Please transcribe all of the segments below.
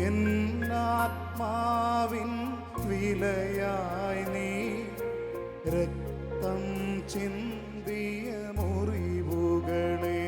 എന്നാത്മാവിൻ വിലയായി നീ രക്തം ചിന്തിയ മുറിവുകളെ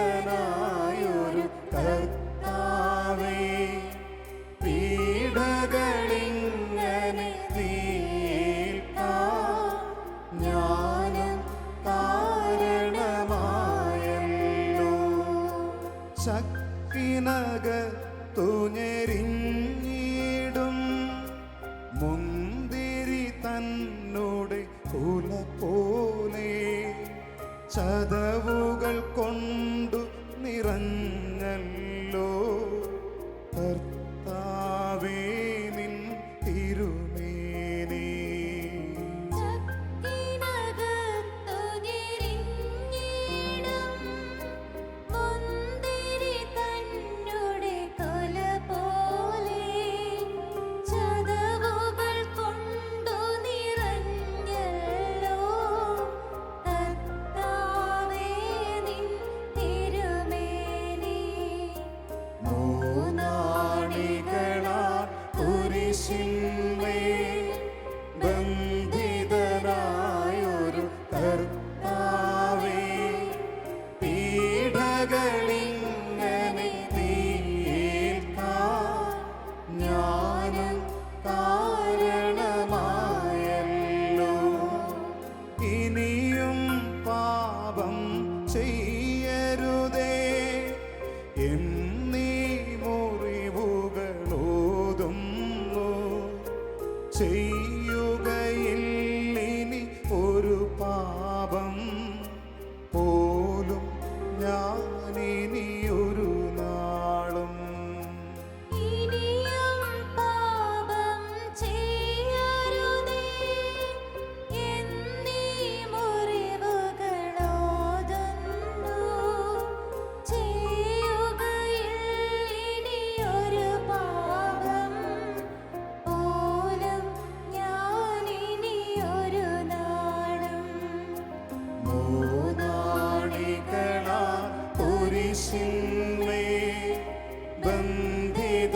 ബന്ധിതനായൊരു കർത്താവേ, പീഡകളിങ്ങനെ നീക്കാൻ ഞാനും കാരണമായല്ലോ. ചക്കിനകത്തു ഞെരിഞ്ഞിടും മുന്തിരി തന്നോട് കുല പോലെ ചതവുകൾ കൊണ്ടു നിറഞ്ഞല്ലോ കർത്താവേ നിൻ തിരുമേനി. ബന്ധിതനായൊരു കർത്താവേ, പീഡകളിങ്ങനെ നീക്കാൻ ഞാനും കാരണമായല്ലോ. ഇനിയും പാപം ചെയ്യരുതേ എന്നീ മുറിവുകളോതുന്നു. ചെയ്യുകയില്ലിനി ഒരു പാപം പോലും ഞാനിനിയൊരു നാളും.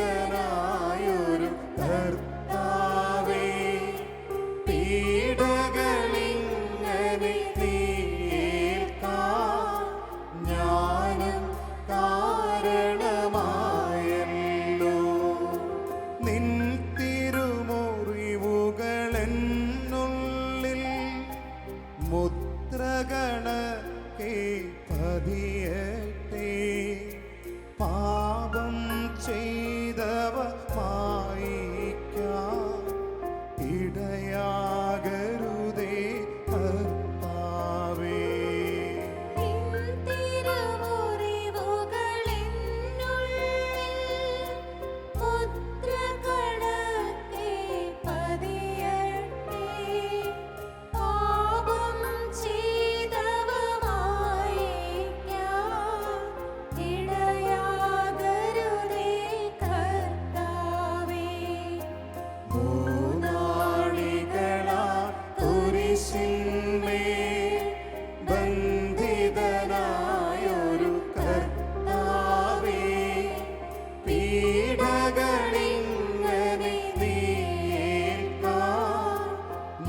ബന്ധിതനായൊരു കർത്താവേ, പീഡകളിങ്ങനെ നീക്കാൻ ഞാനും കാരണമായല്ലോ. നിൻ തിരുമുറിവുകളെന്നുള്ളിൽ മുദ്രകണക്കെ പതിയട്ടെ. പാപം ചെയ്തവ മായിക്കാൻ ഇടയാകരുതേ കർത്താവേ. ബന്ധിതനായൊരു കർത്താവേ, പീഡകളിങ്ങനെ നീക്കാൻ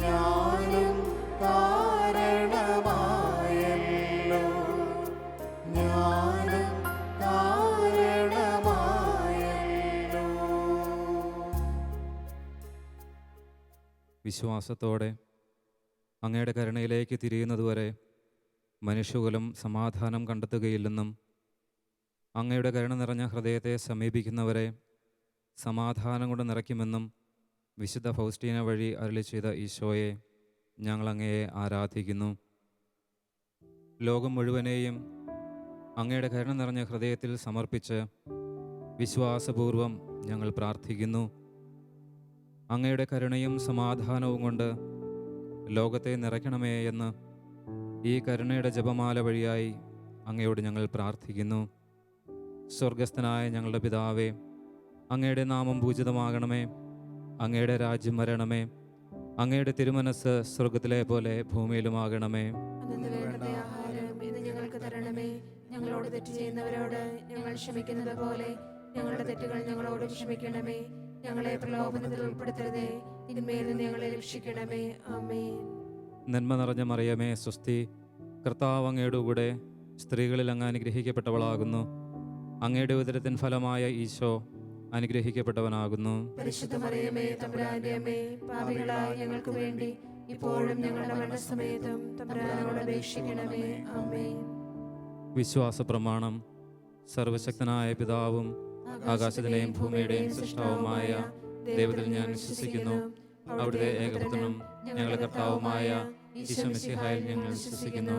ഞാനും കാരണമായല്ലോ. ഞാനും കാരണമായല്ലോ. വിശ്വാസത്തോടെ അങ്ങയുടെ കരുണയിലേക്ക് തിരിയുന്നതുവരെ മനുഷ്യകുലം സമാധാനം കണ്ടെത്തുകയില്ലെന്നും അങ്ങയുടെ കരുണ നിറഞ്ഞ ഹൃദയത്തെ സമീപിക്കുന്നവരെ സമാധാനം കൊണ്ട് നിറയ്ക്കുമെന്നും വിശുദ്ധ ഫൗസ്റ്റീന വഴി അരുളി ചെയ്ത ഈശോയെ ഞങ്ങൾ അങ്ങയെ ആരാധിക്കുന്നു. ലോകം മുഴുവനെയും അങ്ങയുടെ കരുണ നിറഞ്ഞ ഹൃദയത്തിൽ സമർപ്പിച്ച് വിശ്വാസപൂർവം ഞങ്ങൾ പ്രാർത്ഥിക്കുന്നു. അങ്ങയുടെ കരുണയും സമാധാനവും കൊണ്ട് ലോകത്തെ നിറയ്ക്കണമേ എന്ന് ഈ കരുണയുടെ ജപമാല വഴിയായി അങ്ങയോട് ഞങ്ങൾ പ്രാർത്ഥിക്കുന്നു. സ്വർഗസ്ഥനായ ഞങ്ങളുടെ പിതാവേ, അങ്ങയുടെ നാമം പൂജിതമാകണമേ. അങ്ങയുടെ രാജ്യം വരണമേ. അങ്ങയുടെ തിരുമനസ് സ്വർഗത്തിലെ പോലെ ഭൂമിയിലുമാകണമേ. അന്നു വേണ്ട ആഹാരം ഇന്ന് ഞങ്ങൾക്ക് തരണമേ. ഞങ്ങളോട് തെറ്റ് ചെയ്യുന്നവരോട് ഞങ്ങൾ ക്ഷമിക്കുന്നത് പോലെ ഞങ്ങളുടെ തെറ്റുകൾ ഞങ്ങളോട് ക്ഷമിക്കണമേ. ഞങ്ങളെ പ്രലോഭനത്തിൽ ഉൾപ്പെടുത്തരുതേ, തിന്മയിൽ നിന്ന് ഞങ്ങളെ രക്ഷിക്കണമേ. ആമേൻ. നന്മ നിറഞ്ഞ മറിയമേ, സ്വസ്തി. കർത്താവ് അങ്ങയുടെ കൂടെ സ്ത്രീകളിൽ അങ്ങ് അനുഗ്രഹിക്കപ്പെട്ടവളാകുന്നു. അങ്ങയുടെ ഉദരത്തിൻ ഫലമായ ഈശോ അനുഗ്രഹിക്കപ്പെട്ടവനാകുന്നു. പരിശുദ്ധ മറിയമേ, തമ്പുരാന്റെ അമ്മേ, പാപികളായ ഞങ്ങൾക്ക് വേണ്ടി ഇപ്പോഴും ഞങ്ങളുടെ മരണസമയത്തും തമ്പുരാനോട് അപേക്ഷിക്കണമേ. ആമേൻ. വിശ്വാസ പ്രമാണം. സർവശക്തനായ പിതാവും ആകാശത്തിലെയും ഭൂമിയുടെയും സൃഷ്ടാവുമായ ദൈവത്തിൽ ഞാൻ വിശ്വസിക്കുന്നു. അവിടുത്തെ ഏകപുത്രനും ഞങ്ങളുടെ കർത്താവുമായ ഈശോ മിശിഹായിൽ ഞങ്ങൾ വിശ്വസിക്കുന്നു.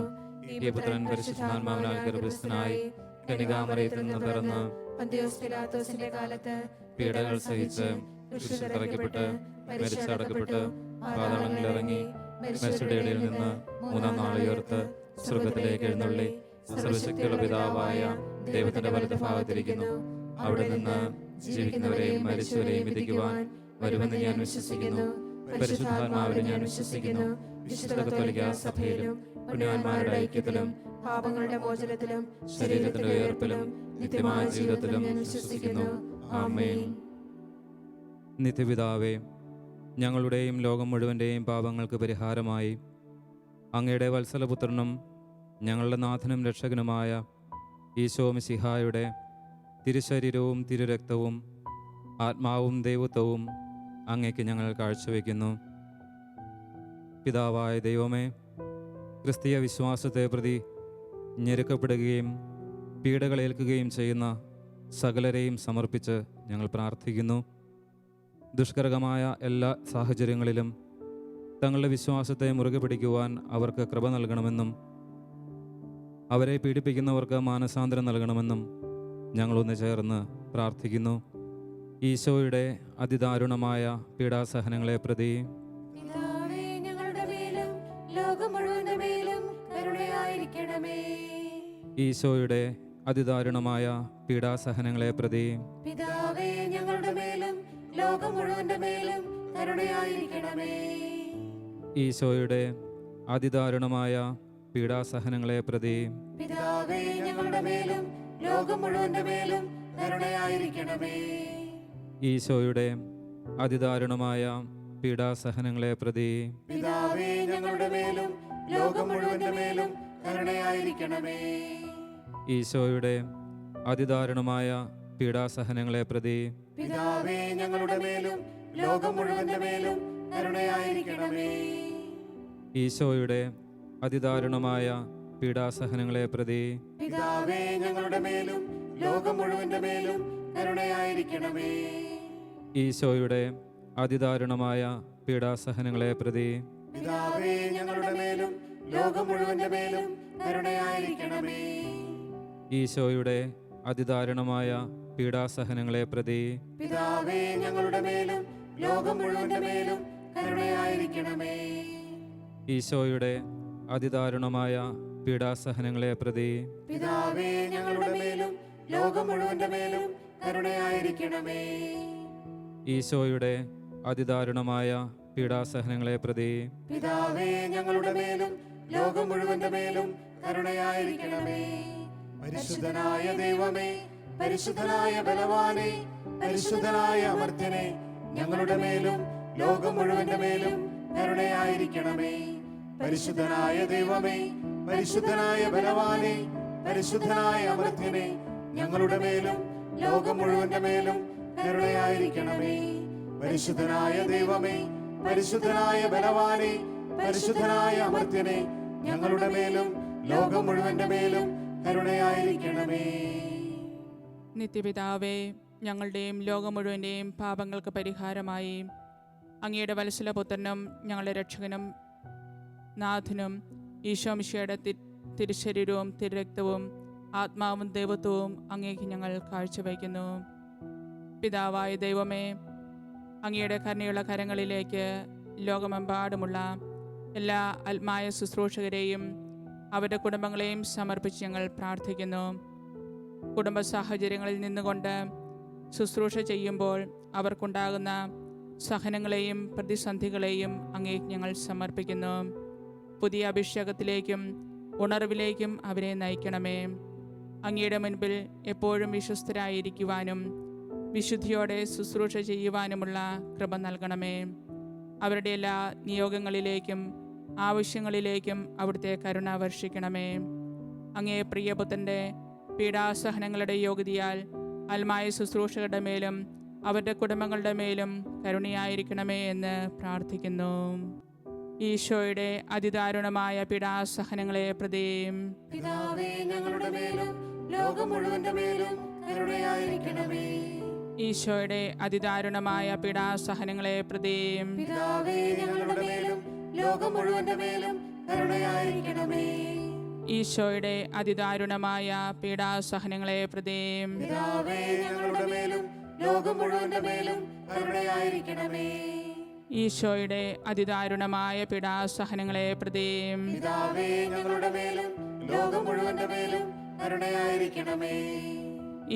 ഈ പുത്രൻ പരിശുദ്ധാത്മാവിനാൽ ഗർഭസ്ഥനായി കന്യകാമറിയത്തിൽ നിന്ന് പിറന്ന് പന്തിയോസ് പിലാത്തോസിന്റെ കാലത്ത് പീഡകൾ സഹിച്ച് കുരിശിൽ തറയ്ക്കപ്പെട്ട് മരിച്ചടക്കപ്പെട്ട് പാതാളങ്ങളിലിറങ്ങി മരിച്ചവരുടെ ഇടയിൽ നിന്ന് മൂന്നാം നാൾ ഉയർത്ത് സ്വർഗത്തിലേക്ക് എഴുന്നള്ളി സർവശക്തിയുള്ള പിതാവായ ദൈവത്തിന്റെ വലത്ത് ഭാഗത്തിരിക്കുന്നു. അവിടെ നിന്ന് ജീവിക്കുന്നവരെയും മരിച്ചവരെയും വിധിക്കുവാൻ വരുമെന്ന് ഞാൻ വിശ്വസിക്കുന്നു. പരിശുദ്ധാത്മാവിലും ഞാൻ വിശ്വസിക്കുന്നു. വിശുദ്ധ കത്തോലിക്കാ സഭയിലും പുണ്യവാന്മാരുടെ ഐക്യത്തിലും പാപങ്ങളുടെ മോചനത്തിലും ശരീരത്തിന്റെ ഉയർപ്പിലും നിത്യമായ ജീവിതത്തിലും ഞാൻ വിശ്വസിക്കുന്നു. ആമേൻ. നിത്യപിതാവേ, ഞങ്ങളുടെയും ലോകം മുഴുവൻ്റെയും പാപങ്ങൾക്ക് പരിഹാരമായി അങ്ങയുടെ വത്സലപുത്രനും ഞങ്ങളുടെ നാഥനും രക്ഷകനുമായ ഈശോ മിശിഹായുടെ തിരുശരീരവും തിരുരക്തവും ആത്മാവും ദൈവത്വവും അങ്ങയ്ക്ക് ഞങ്ങൾ കാഴ്ചവെക്കുന്നു. പിതാവായ ദൈവമേ, ക്രിസ്തീയ വിശ്വാസത്തെ പ്രതി ഞെരുക്കപ്പെടുകയും പീഡകളേൽക്കുകയും ചെയ്യുന്ന സകലരെയും സമർപ്പിച്ച് ഞങ്ങൾ പ്രാർത്ഥിക്കുന്നു. ദുഷ്കരമായ എല്ലാ സാഹചര്യങ്ങളിലും തങ്ങളുടെ വിശ്വാസത്തെ മുറുകെ പിടിക്കുവാൻ അവർക്ക് കൃപ നൽകണമെന്നും അവരെ പീഡിപ്പിക്കുന്നവർക്ക് മാനസാന്തരം നൽകണമെന്നും ഞങ്ങളൊന്ന് ചേർന്ന് പ്രാർത്ഥിക്കുന്നു. ഈശോയുടെ അതിദാരുണമായ പീഡാസഹനങ്ങളെ പ്രതി പിതാവേ, ഞങ്ങളുടെ മേലും ലോകം മുഴുവന്റെ മേലും കരുണയായിരിക്കണമേ. ഈശോയുടെ അതിദാരുണമായ പീഡാസഹനങ്ങളെ പ്രതി പിതാവേ, ഞങ്ങളുടെ മേലും ലോകം മുഴുവന്റെ മേലും കരുണയായിരിക്കണമേ. ഈശോയുടെ അതിദാരുണമായ പീഡാസഹനങ്ങളെ പ്രതി പിതാവേ, ഞങ്ങളുടെ മേലും ലോകം മുഴുവന്റെ മേലും കരുണയായിരിക്കണമേ. ഈശോയുടെ അതിദാരുണമായ പീഡാസഹനങ്ങളെ പ്രതി പിതാവേ, ഞങ്ങളുടെ മേലും ലോകം മുഴുവന്റെ മേലും കരുണയായിരിക്കണമേ. ഈശോയുടെ അതിദാരുണമായ പീഡാസഹനങ്ങളെ പ്രതി പിതാവേ, ഞങ്ങളുടെ മേലും ലോകം മുഴുവന്റെ മേലും കരുണയായിരിക്കണമേ. ഈശോയുടെ അതിദാരുണമായ പീഡാസഹനങ്ങളെ പ്രതി പിതാവേ, ഞങ്ങളുടെ മേലും ലോകം മുഴുവന്റെ മേലും കരുണയായിരിക്കണമേ. ഈശോയുടെ അതിദാരുണമായ പീഡാസഹനങ്ങളെ പ്രതി പിതാവേ, ഞങ്ങളുടെ മേലും ലോകം മുഴുവന്റെ മേലും കരുണയായിരിക്കണമേ. ഈശോയുടെ അതിദാരുണമായ പീഡാസഹനങ്ങളെ പ്രതി പിതാവേ, ഞങ്ങളുടെ മേലും ലോകം മുഴുവന്റെ മേലും കരുണയായിരിക്കണമേ. ഈശോയുടെ അതിദാരുണമായ പീഡാസഹനങ്ങളെ പ്രതി പിതാവേ, ഞങ്ങളുടെ മേലും ലോകം മുഴുവന്റെ മേലും കരുണയായിരിക്കണമേ. ഈശോയുടെ അതിദാരുണമായ പീഡാസഹനങ്ങളെ പ്രതി പിതാവേ, ഞങ്ങളുടെ മേലും ലോകം മുഴുവന്റെ മേലും കരുണയായിരിക്കണമേ. പരിശുദ്ധനായ ദൈവമേ, പരിശുദ്ധനായ ബലവാനേ, പരിശുദ്ധനായ അമർത്യനേ, ഞങ്ങളുടെ മേലും ലോകം മുഴുവന്റെ മേലും കരുണയായിരിക്കണമേ. പരിശുദ്ധനായ ദൈവമേ, പരിശുദ്ധനായ ബലവാനേ, പരിശുദ്ധനായ അമർത്യനേ, ഞങ്ങളുടെ മേലും ലോകം മുഴുവന്റെ മേലും കരുണയായിരിക്കണമേ. പരിശുദ്ധനായ ദൈവമേ, പരിശുദ്ധനായ ബലവാനേ, പരിശുദ്ധനായ അമർത്യനേ, ഞങ്ങളുടെ മേലും ലോകം മുഴുവന്റെ മേലും കരുണയായിരിക്കണമേ. നിത്യപിതാവേ, ഞങ്ങളുടെയും ലോകം മുഴുവൻ്റെയും പാപങ്ങൾക്ക് പരിഹാരമായി അങ്ങയുടെ വത്സലപുത്രനും ഞങ്ങളുടെ രക്ഷകനും നാഥനും ഈശോ മിശിഹായുടെ തിരുശരീരവും തിരുരക്തവും ആത്മാവും ദൈവത്വവും അങ്ങേക്ക് ഞങ്ങൾ കാഴ്ചവയ്ക്കുന്നു. പിതാവായ ദൈവമേ, അങ്ങയുടെ കരുണയുള്ള കരങ്ങളിലേക്ക് ലോകമെമ്പാടുമുള്ള എല്ലാ ആത്മായ ശുശ്രൂഷകരെയും അവരുടെ കുടുംബങ്ങളെയും സമർപ്പിച്ച് ഞങ്ങൾ പ്രാർത്ഥിക്കുന്നു. കുടുംബ സാഹചര്യങ്ങളിൽ നിന്നുകൊണ്ട് ശുശ്രൂഷ ചെയ്യുമ്പോൾ അവർക്കുണ്ടാകുന്ന സഹനങ്ങളെയും പ്രതിസന്ധികളെയും അങ്ങേക്ക് ഞങ്ങൾ സമർപ്പിക്കുന്നു. പുതിയ അഭിഷേകത്തിലേക്കും ഉണർവിലേക്കും അവരെ നയിക്കണമേ. അങ്ങയുടെ മുൻപിൽ എപ്പോഴും വിശ്വസ്തരായിരിക്കുവാനും വിശുദ്ധിയോടെ ശുശ്രൂഷ ചെയ്യുവാനുമുള്ള കൃപ നൽകണമേ. അവരുടെ എല്ലാ നിയോഗങ്ങളിലേക്കും ആവശ്യങ്ങളിലേക്കും അവിടുത്തെ കരുണ വർഷിക്കണമേ. അങ്ങേ പ്രിയപുത്രൻ്റെ പീഡാസഹനങ്ങളുടെ യോഗ്യതയാൽ ആത്മായ ശുശ്രൂഷകരുടെ മേലും അവരുടെ കുടുംബങ്ങളുടെ മേലും കരുണയായിരിക്കണമേ എന്ന് പ്രാർത്ഥിക്കുന്നു. ഈശോയുടെ അതിദാരുണമായ പീഡാസഹനങ്ങളെ പ്രതിയും പിതാവേ, ഞങ്ങളുടെ മേലും ലോകം മുഴുവന്റെ മേലും കരുണയായിരിക്കണമേ. ഈശോയുടെ അതിദാരുണമായ പീഡാസഹനങ്ങളെ പ്രതിയും പിതാവേ, ഞങ്ങളുടെ മേലും ലോകം മുഴുവന്റെ മേലും കരുണയായിരിക്കണമേ. ഈശോയുടെ അതിദാരുണമായ പീഡാസഹനങ്ങളെ പ്രതിയും പിതാവേ, ഞങ്ങളുടെ മേലും ലോകം മുഴുവന്റെ മേലും കരുണയായിരിക്കണമേ. ഈശോയുടെ അതിദാരുണമായ പീഡാസഹനങ്ങളെ പ്രതിയും പിതാവേ, ഞങ്ങളുടെ മേലും ലോകം മുഴുവന്റെ മേലും കരുണയായിരിക്കണമേ.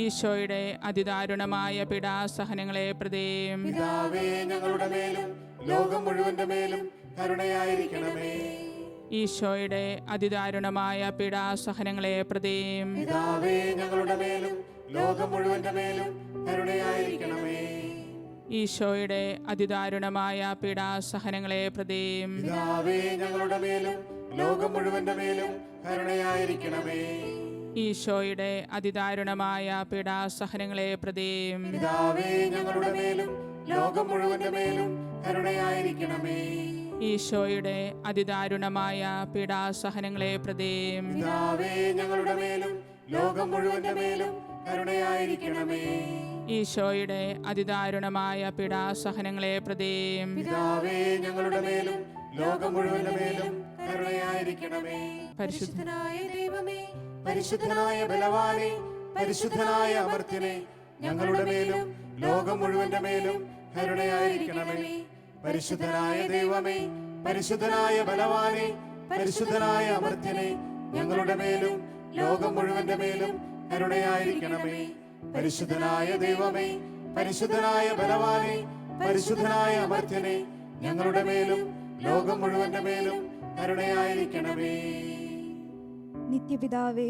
ഈശോയുടെ അതിദാരുണമായ പീഡാസഹനങ്ങളെ പ്രതിയും പിതാവേ, ഞങ്ങളുടെ മേലും ലോകം മുഴുവന്റെ മേലും കരുണയായിരിക്കണമേ. ഈശോയുടെ അതിദാരുണമായ പീഡാസഹനങ്ങളെ പ്രതിയും പിതാവേ, ഞങ്ങളുടെ മേലും ലോകം മുഴുവന്റെ മേലും കരുണയായിരിക്കണമേ. ഈശോയുടെ അതിദാരുണമായ പീഡാസഹനങ്ങളെ പ്രതിയും പിതാവേ, ഞങ്ങളുടെ മേലും ലോകം മുഴുവന്റെ മേലും കരുണയായിരിക്കണമേ. ഈശോയുടെ അതിദാരുണമായ പീഡാസഹനങ്ങളെ പ്രതിയും പിതാവേ, ഞങ്ങളുടെ മേലും ലോകം മുഴുവന്റെ മേലും കരുണയായിരിക്കണമേ. ഈശോയുടെ അതിദാരുണമായ പീഡാസഹനങ്ങളെ പ്രതിയും പിതാവേ, ഞങ്ങളുടെ മേലും ലോകം മുഴുവന്റെ മേലും കരുണയായിരിക്കണമേ. ഈശോയുടെ അതിദാരുണമായ പീഡാസഹനങ്ങളെ പ്രതിയും പിതാവേ, ഞങ്ങളുടെ മേലും ലോകം മുഴുവന്റെ മേലും കരുണയായിരിക്കണമേ. പരിശുദ്ധനായ ദൈവമേ, പരിശുദ്ധനായ ബലവാനെ, പരിശുദ്ധനായ അമർത്യനെ, ഞങ്ങളുടെ മേലും ലോകം മുഴുവന്റെ മേലും കരുണയായിരിക്കണമേ. പരിശുദ്ധനായ ദൈവമേ, പരിശുദ്ധനായ ബലവാനെ, പരിശുദ്ധനായ അമർത്യനെ, ഞങ്ങളുടെ മേലും ലോകം മുഴുവന്റെ മേലും കരുണയായിരിക്കണമേ. പരിശുദ്ധനായ ദൈവമേ, പരിശുദ്ധനായ ബലവാനെ, പരിശുദ്ധനായ അമർത്യനെ, ഞങ്ങളുടെ മേലും ലോകം മുഴുവന്റെ മേലും കരുണയായിരിക്കണമേ. നിത്യപിതാവേ,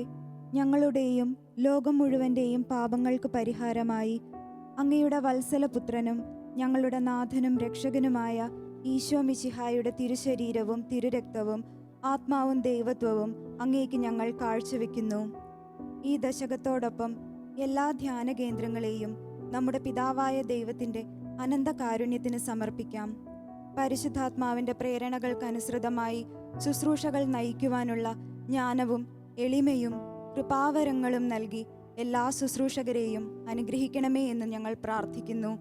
ഞങ്ങളുടെയും ലോകം മുഴുവന്റെയും പാപങ്ങൾക്ക് പരിഹാരമായി അങ്ങയുടെ വത്സലപുത്രനും ഞങ്ങളുടെ നാഥനും രക്ഷകനുമായ ഈശോ മിശിഹായുടെ തിരുശരീരവും തിരുരക്തവും ആത്മാവും ദൈവത്വവും അങ്ങേക്ക് ഞങ്ങൾ കാഴ്ചവെക്കുന്നു. ഈ ദശകത്തോടൊപ്പം എല്ലാ ധ്യാന കേന്ദ്രങ്ങളെയും നമ്മുടെ പിതാവായ ദൈവത്തിൻ്റെ അനന്ത കാരുണ്യത്തിന് സമർപ്പിക്കാം. പരിശുദ്ധാത്മാവിൻ്റെ പ്രേരണകൾക്കനുസൃതമായി ശുശ്രൂഷകൾ നയിക്കുവാനുള്ള ജ്ഞാനവും എളിമയും കൃപാവരങ്ങളും നൽകി എല്ലാ ശുശ്രൂഷകരെയും അനുഗ്രഹിക്കണമേ എന്ന് ഞങ്ങൾ പ്രാർത്ഥിക്കുന്നു.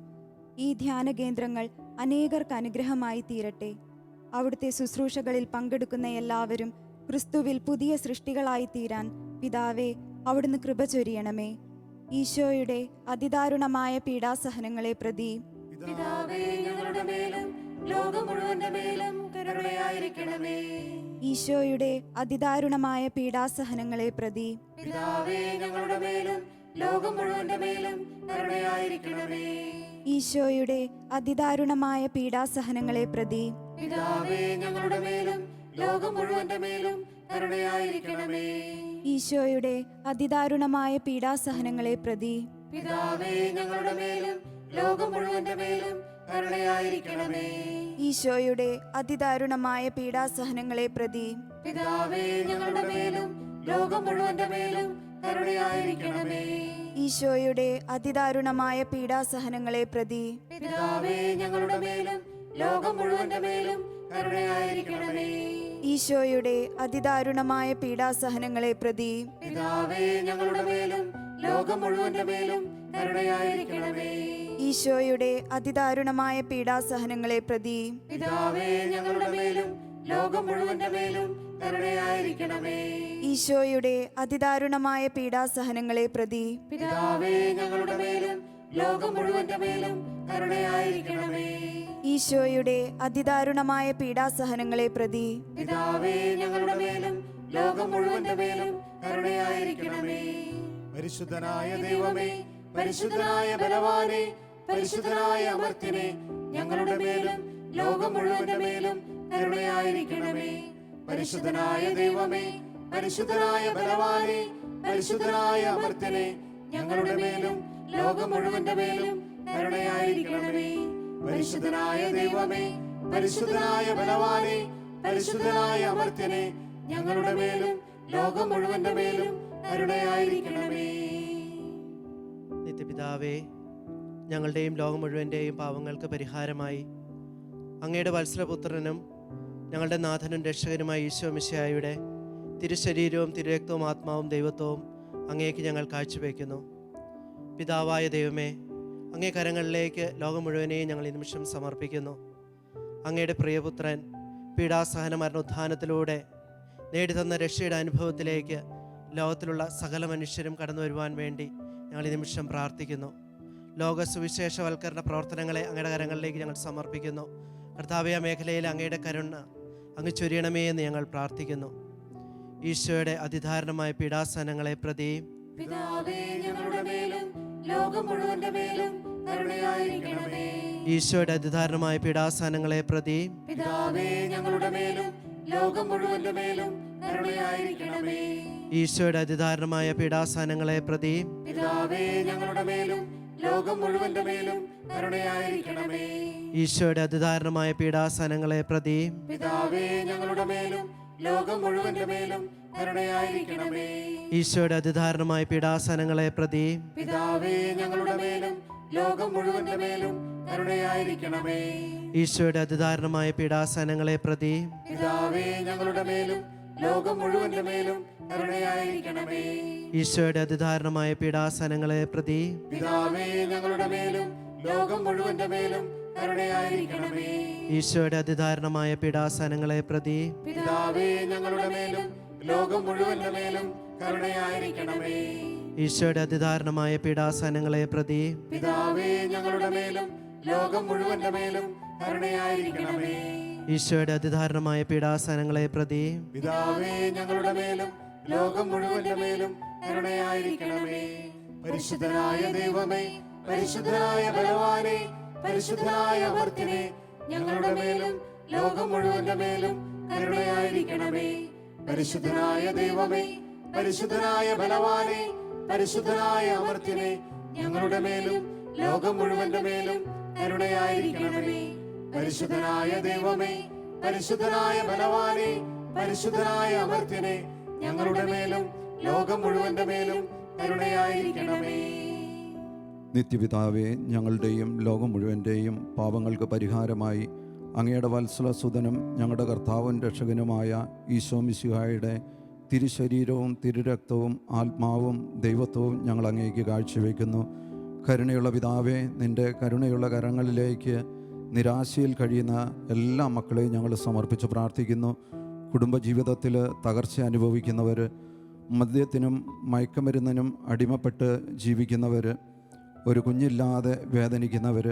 ഈ ധ്യാന കേന്ദ്രങ്ങൾ അനേകർക്ക് അനുഗ്രഹമായി തീരട്ടെ. അവിടുത്തെ ശുശ്രൂഷകളിൽ പങ്കെടുക്കുന്ന എല്ലാവരും ക്രിസ്തുവിൽ പുതിയ സൃഷ്ടികളായി തീരാൻ പിതാവേ അവിടുന്ന് കൃപ ചൊരിയണമേ. ഈശോയുടെ അതിദാരുണമായ പീഡാസഹനങ്ങളെ പ്രതി പിതാവേ, ഞങ്ങളുടെ മേലും ലോകം മുഴുവന്റെ മേലും കരുണയായിരിക്കണമേ. ഈശോയുടെ അതിദാരുണമായ പീഡാസഹനങ്ങളെ പ്രതി പിതാവേ, ഞങ്ങളുടെ മേലും ലോകം മുഴുവന്റെ മേലും കരുണയായിരിക്കണമേ. ഈശോയുടെ അതിദാരുണമായ പീഡാസഹനങ്ങളെ പ്രതി പിതാവേ, ഞങ്ങളുടെ മേലും ലോകം മുഴുവന്റെ മേലും കരുണയായിരിക്കണമേ. ഈശോയുടെ അതിദാരുണമായ പീഡാസഹനങ്ങളെ പ്രതി പിതാവേ, ഞങ്ങളുടെ മേലും ലോകം മുഴുവന്റെ മേലും കരുണയായിരിക്കണമേ. ഈശോയുടെ അതിദാരുണമായ പീഡാസഹനങ്ങളെ പ്രതി പിതാവേ, ഞങ്ങളുടെ മേലും ലോകം മുഴുവന്റെ മേലും കരുണയായിരിക്കണമേ. ഈശോയുടെ അതിദാരുണമായ പീഡാസഹനങ്ങളെ പ്രതി പിതാവേ, ഞങ്ങളുടെ മേലും ലോകം മുഴുവന്റെ മേലും കരുണയായിരിക്കണമേ. ഈശോയുടെ അതിദാരുണമായ പീഡാസഹനങ്ങളെ പ്രതി പിതാവേ, ഞങ്ങളുടെ മേലും ലോകം മുഴുവന്റെ മേലും കരുണയായിരിക്കണമേ. ഈശോയുടെ അതിദാരുണമായ പീഡാസഹനങ്ങളെ പ്രതി പിതാവേ, ഞങ്ങളുടെ മേലും ലോകം മുഴുവന്റെ മേലും കരുണയായിരിക്കണമേ. ഈശോയുടെ അതിദാരുണമായ പീഡാസഹനങ്ങളെ പ്രതി പിതാവേ, ഞങ്ങളുടെ മേലും ലോകം മുഴുവന്റെ മേലും കരുണയായിരിക്കണമേ. ഈശോയുടെ അതിദാരുണമായ പീഡാസഹനങ്ങളെ പ്രതി പിതാവേ, ഞങ്ങളുടെ മേലും ലോകം മുഴുവന്റെ മേലും കരുണയായിരിക്കണമേ. പരിശുദ്ധനായ ദൈവമേ, പരിശുദ്ധനായ ബലവാനെ, പരിശുദ്ധനായ അമർത്യനെ, ഞങ്ങളുടെ മേലും ലോകം മുഴുവന്റെ മേലും കരുണയായിരിക്കണമേ. പരിശുദ്ധനായ ദൈവമേ, പരിശുദ്ധനായ ബലവാനെ, പരിശുദ്ധനായ അമർത്യനെ, ഞങ്ങളുടെ മേലും ലോകം മുഴുവന്റെ മേലും കരുണയായിരിക്കണമേ. പരിശുദ്ധനായ ദൈവമേ, പരിശുദ്ധനായ ബലവാനെ, പരിശുദ്ധനായ അമർത്യനെ, ഞങ്ങളുടെ മേലും ലോകം മുഴുവന്റെ മേലും കരുണയായിരിക്കണമേ. നിത്യപിതാവേ, ഞങ്ങളുടെയും ലോകം മുഴുവൻ്റെയും പാവങ്ങൾക്ക് പരിഹാരമായി അങ്ങയുടെ വത്സലപുത്രനും ഞങ്ങളുടെ നാഥനും രക്ഷകനുമായ ഈശോ മിശിഹായുടെ തിരുശരീരവും തിരുരക്തവും ആത്മാവും ദൈവത്വവും അങ്ങേക്ക് ഞങ്ങൾ കാഴ്ചവെക്കുന്നു. പിതാവായ ദൈവമേ, അങ്ങേ കരങ്ങളിലേക്ക് ലോകം മുഴുവനെയും ഞങ്ങൾ ഈ നിമിഷം സമർപ്പിക്കുന്നു. അങ്ങയുടെ പ്രിയപുത്രൻ പീഡാസഹന മരണോത്ഥാനത്തിലൂടെ നേടിത്തന്ന രക്ഷയുടെ അനുഭവത്തിലേക്ക് ലോകത്തിലുള്ള സകല മനുഷ്യരും കടന്നു വരുവാൻ വേണ്ടി ഞങ്ങൾ ഈ നിമിഷം പ്രാർത്ഥിക്കുന്നു. ലോക സുവിശേഷവൽക്കരണ പ്രവർത്തനങ്ങളെ അങ്ങയുടെ കരങ്ങളിലേക്ക് ഞങ്ങൾ സമർപ്പിക്കുന്നു. കർത്താവേ, ആ മേഖലയിൽ അങ്ങയുടെ കരുണ അങ്ങ് ചൊരിയണമേ എന്ന് ഞങ്ങൾ പ്രാർത്ഥിക്കുന്നു. ഈശോയുടെ അതിദാരുണമായ പീഡാസഹനങ്ങളെ പ്രതി പിതാവേ, ഞങ്ങളുടെ മേലും ലോകം മുഴുവന്റെ മേലും കരുണയായിരിക്കണമേ. ഈശോയുടെ അതിദാരുണമായ പീഡാസഹനങ്ങളെ പ്രതി പിതാവേ, ഞങ്ങളുടെ മേലും ലോകം മുഴുവന്റെ മേലും കരുണയായിരിക്കണമേ. ഈശോയുടെ അതിദാരുണമായ പീഡാസഹനങ്ങളെ പ്രതി പിതാവേ, ഞങ്ങളുടെ മേലും ലോകം മുഴുവന്റെ മേലും കരുണയായിരിക്കണമേ. ഈശോയുടെ അതിദാരുണമായ പീഡാസഹനങ്ങളെ പ്രതി പിതാവേ, ഞങ്ങളുടെ മേലും ലോകം മുഴുവന്റെ മേലും കരുണയായിരിക്കണമേ. ഈശോയുടെ അതിദാരുണമായ പീഡാസഹനങ്ങളെ പ്രതി പിതാവേ, ഞങ്ങളുടെ മേലും ലോകം മുഴുവന്റെ മേലും കരുണയായിരിക്കണമേ. ഈശോയുടെ അതിദാരുണമായ പീഡാസഹനങ്ങളെ പ്രതി പിതാവേ, ഞങ്ങളുടെ മേലും ലോകം മുഴുവന്റെ മേലും കരുണയായിരിക്കണമേ. ഈശോയുടെ അതിദാരുണമായ പീഡാസഹനങ്ങളെ പ്രതി പിതാവേ, ഞങ്ങളുടെ മേലും ലോകം മുഴുവന്റെ മേലും കരുണയായിരിക്കണമേ. ഈശോയുടെ അതിദാരുണമായ പീഡാസഹനങ്ങളെ പ്രതി പിതാവേ, ഞങ്ങളുടെ മേലും ലോകം മുഴുവന്റെ മേലും കരുണയായിരിക്കണമേ. ഈശോയുടെ അതിദാരുണമായ പീഡാസഹനങ്ങളെ പ്രതി പിതാവേ, ഞങ്ങളുടെ മേലും ലോകം മുഴുവന്റെ മേലും കരുണയായിരിക്കണമേ. ഈശോയുടെ അതിദാരുണമായ പീഡാസഹനങ്ങളെ പ്രതി പിതാവേ, ഞങ്ങളുടെ മേലും ലോകം മുഴുവന്റെ മേലും കരുണയായിരിക്കണമേ. പരിശുദ്ധനായ ദൈവമേ, പരിശുദ്ധനായ ബലവാനെ, പരിശുദ്ധനായ അമർത്യനെ, ഞങ്ങളുടെ മേലും ലോകം മുഴുവന്റെ മേലും കരുണയായിരിക്കണമേ. പരിശുദ്ധനായ ദൈവമേ, പരിശുദ്ധനായ ബലവാനെ, പരിശുദ്ധനായ അമർത്യനെ, ഞങ്ങളുടെ മേലും ലോകം മുഴുവന്റെ മേലും കരുണയായിരിക്കണമേ. പരിശുദ്ധനായ ദൈവമേ, പരിശുദ്ധനായ ബലവാനെ, പരിശുദ്ധനായ അമർത്യനെ, ഞങ്ങളുടെ മേലും ലോകം മുഴുവന്റെ മേലും കരുണയായിരിക്കണമേ. നിത്യപിതാവേ, ഞങ്ങളുടെയും ലോകം മുഴുവൻ്റെയും പാപങ്ങൾക്ക് പരിഹാരമായി അങ്ങയുടെ വത്സലസുതനും ഞങ്ങളുടെ കർത്താവും രക്ഷകനുമായ ഈശോ മിശിഹായുടെ തിരുശരീരവും തിരുരക്തവും ആത്മാവും ദൈവത്വവും ഞങ്ങൾ അങ്ങേക്ക് കാഴ്ചവെക്കുന്നു. കരുണയുള്ള പിതാവേ, നിൻ്റെ കരുണയുള്ള കരങ്ങളിലേക്ക് നിരാശയിൽ കഴിയുന്ന എല്ലാ മക്കളെയും ഞങ്ങൾ സമർപ്പിച്ച് പ്രാർത്ഥിക്കുന്നു. കുടുംബജീവിതത്തിൽ തകർച്ച അനുഭവിക്കുന്നവർ, മദ്യത്തിനും മയക്കുമരുന്നിനും അടിമപ്പെട്ട് ജീവിക്കുന്നവർ, ഒരു കുഞ്ഞില്ലാതെ വേദനിക്കുന്നവർ,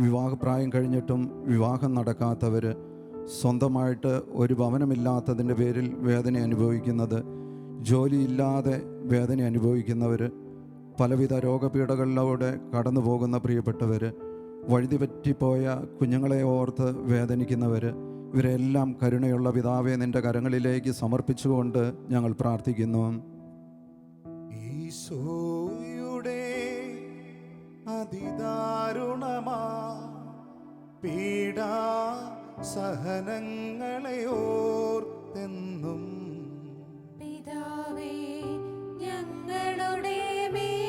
വിവാഹപ്രായം കഴിഞ്ഞിട്ടും വിവാഹം നടക്കാത്തവർ, സ്വന്തമായിട്ട് ഒരു ഭവനമില്ലാത്തതിൻ്റെ പേരിൽ വേദന അനുഭവിക്കുന്നത്, ജോലിയില്ലാതെ വേദന അനുഭവിക്കുന്നവർ, പലവിധ രോഗപീഠകളിലൂടെ കടന്നു പോകുന്ന പ്രിയപ്പെട്ടവർ, വഴുതിപറ്റിപ്പോയ കുഞ്ഞുങ്ങളെ ഓർത്ത് വേദനിക്കുന്നവർ, ഇവരെല്ലാം കരുണയുള്ള പിതാവേ നിൻ്റെ കരങ്ങളിലേക്ക് സമർപ്പിച്ചുകൊണ്ട് ഞങ്ങൾ പ്രാർത്ഥിക്കുന്നു. ഈശോയുടെ അതിദാരുണമാ പീഡാ സഹനങ്ങളെ ഓർത്തെന്നും പിതാവേ, ഞങ്ങളുടെ മേൽ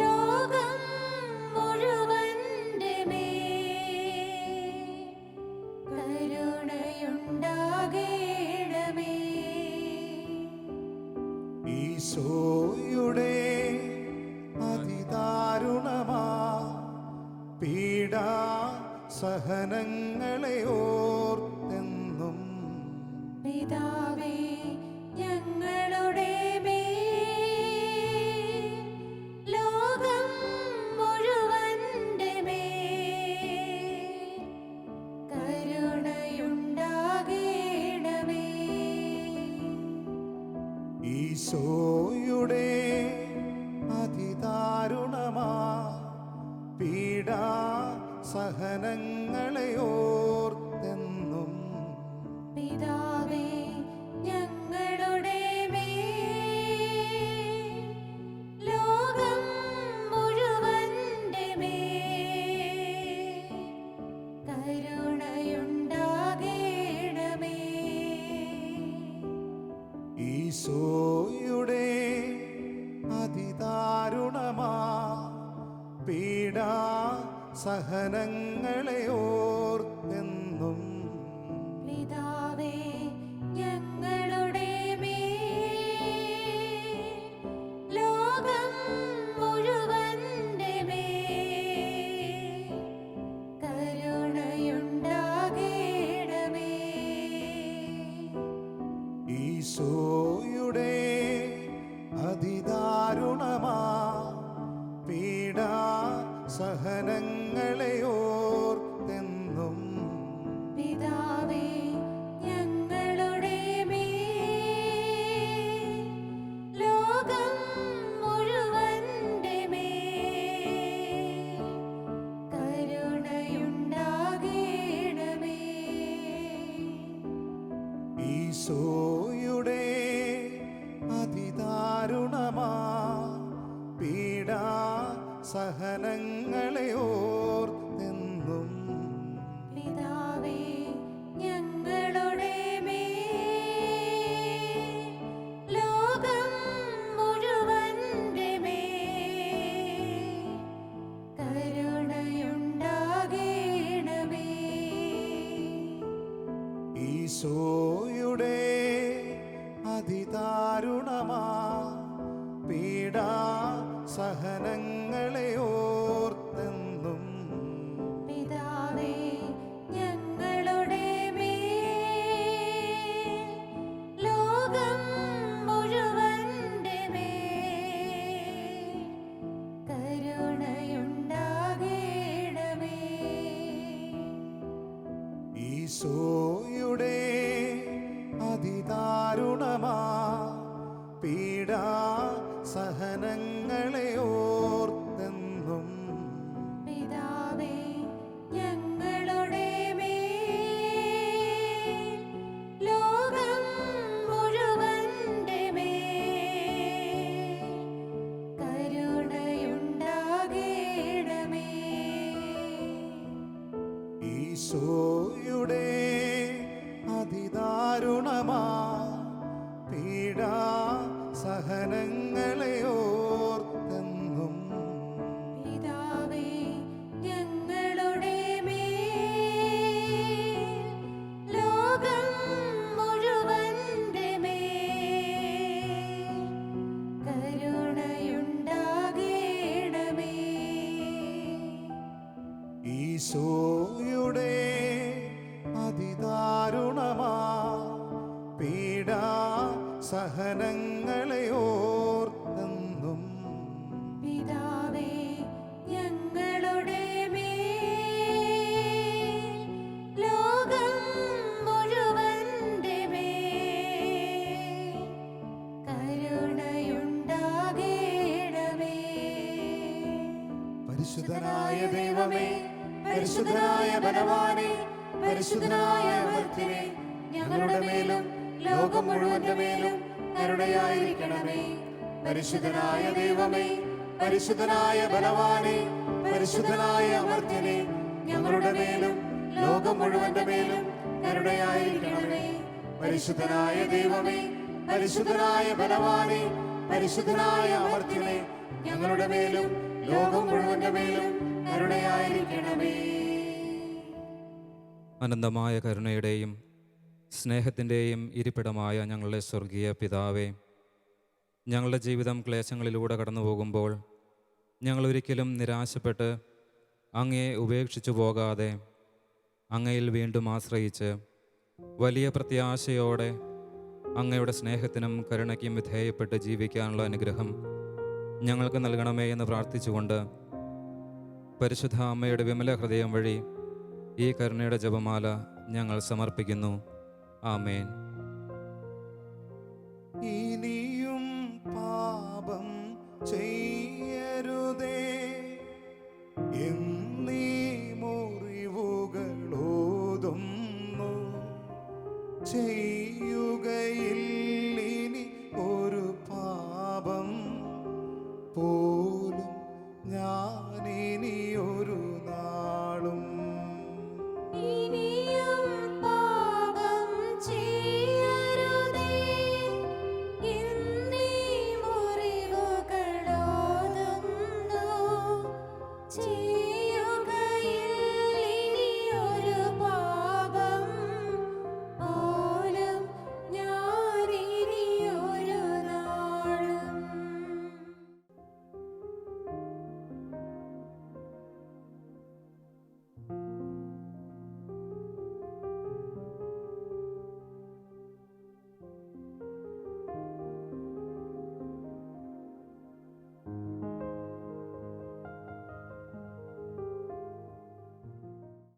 ലോകം മുഴുവന്റെ മേൽ കരുണയുണ്ടാകേണമേ. ഈശോയുടെ അതിദാരുണമാ പീഡാ സഹനങ്ങളെ ഓർത്തെന്നും പിതാവേ, ഞങ്ങളുടെ മേൽ പീഡാ സഹനങ്ങളെ ഓർത്തെന്നും പിതാവേ ഞങ്ങളുടെ മേൽ ലോകം മുഴുവന്റെ മേൽ കരുണയുണ്ടാകേണമേ. ഈശോയുടെ അതിദാരുണമാ പീഡാ സഹനങ്ങളെ ഓർത്തെന്നും പിതാവേ ഞങ്ങളുടെ മേൽ ലോകം മുഴുവന്റെ മേൽ കരുണയുണ്ടാകേണമേ. ഈശോയുടെ അതിദാരുണമാ പീഡാ സഹനങ്ങളെ ഓർത്തെന്നും പിതാവേ ഞങ്ങളുടെ മേൽ ലോകം മുഴുവന്റെ മേൽ കരുണയുണ്ടാകേണമേ. ഈശോയുടെ അതിദാരുണമാ പീഡാ സഹനങ്ങളെ ഓർത്തെന്നും പിതാവേ ഞങ്ങളുടെ മേൽ ലോകം മുഴുവന്റെ മേൽ കരുണയുണ്ടാകേണമേ. ഈശോയുടെ അതിദാരുണമാ പീഡാ സഹനങ്ങളെ ഓർത്തെന്നും പിതാവേ ഞങ്ങളുടെ മേൽ ലോകം മുഴുവന്റെ മേൽ കരുണയുണ്ടാകേണമേ. ഈശോയുടെ അതിദാരുണമാ പീഡാ സഹനങ്ങളെ ഓർത്തെന്നും പിതാവേ ഞങ്ങളുടെ മേൽ ലോകം മുഴുവന്റെ മേൽ കരുണയുണ്ടാകേണമേ. ഈശോയുടെ അതിദാരുണമാ പീഡാ സഹനങ്ങളെ ഓർത്തെന്നും പിതാവേ ഞങ്ങളുടെ മേൽ ലോകം മുഴുവന്റെ മേൽ കരുണയുണ്ടാകേണമേ. ഈശോയുടെ അതിദാരുണമാ പീഡാ സഹനങ്ങളെ ഓർത്തെന്നും പിതാവേ ഞങ്ങളുടെ മേൽ ലോകം മുഴുവന്റെ മേൽ കരുണയുണ്ടാകേണമേ. പരിശുദ്ധനായ ദൈവമേ, പരിശുദ്ധനായ ബലവാനേ, പരിശുദ്ധനായ അമർത്യനേ, ഞങ്ങളുടെ മേലും ലോകം മുഴുവന്റെ മേലും കരുണയായിരിക്കണമേ. പരിശുദ്ധനായ ദൈവമേ, പരിശുദ്ധനായ ബലവാനേ, പരിശുദ്ധനായ അമർത്യനേ, ഞങ്ങളുടെ മേലും ലോകം മുഴുവന്റെ മേലും കരുണയായിരിക്കണമേ. പരിശുദ്ധനായ ദൈവമേ, പരിശുദ്ധനായ ബലവാനേ, പരിശുദ്ധനായ അമർത്യനേ, ഞങ്ങളുടെ മേലും ലോകം മുഴുവന്റെ മേലും കരുണയായിരിക്കണമേ. അനന്തമായ കരുണയുടെയും സ്നേഹത്തിൻ്റെയും ഇരിപ്പിടമായ ഞങ്ങളുടെ സ്വർഗീയ പിതാവേ, ഞങ്ങളുടെ ജീവിതം ക്ലേശങ്ങളിലൂടെ കടന്നു പോകുമ്പോൾ ഞങ്ങളൊരിക്കലും നിരാശപ്പെട്ട് അങ്ങയെ ഉപേക്ഷിച്ചു പോകാതെ അങ്ങയിൽ വീണ്ടും ആശ്രയിച്ച് വലിയ പ്രത്യാശയോടെ അങ്ങയുടെ സ്നേഹത്തിനും കരുണയ്ക്കും വിധേയപ്പെട്ട് ജീവിക്കാനുള്ള അനുഗ്രഹം ഞങ്ങൾക്ക് നൽകണമേ എന്ന് പ്രാർത്ഥിച്ചുകൊണ്ട് പരിശുദ്ധ അമ്മയുടെ വിമല ഹൃദയം വഴി ഈ കരുണയുടെ ജപമാല ഞങ്ങൾ സമർപ്പിക്കുന്നു. ആമേൻ. ഇനിയും പാപം ചെയ്യ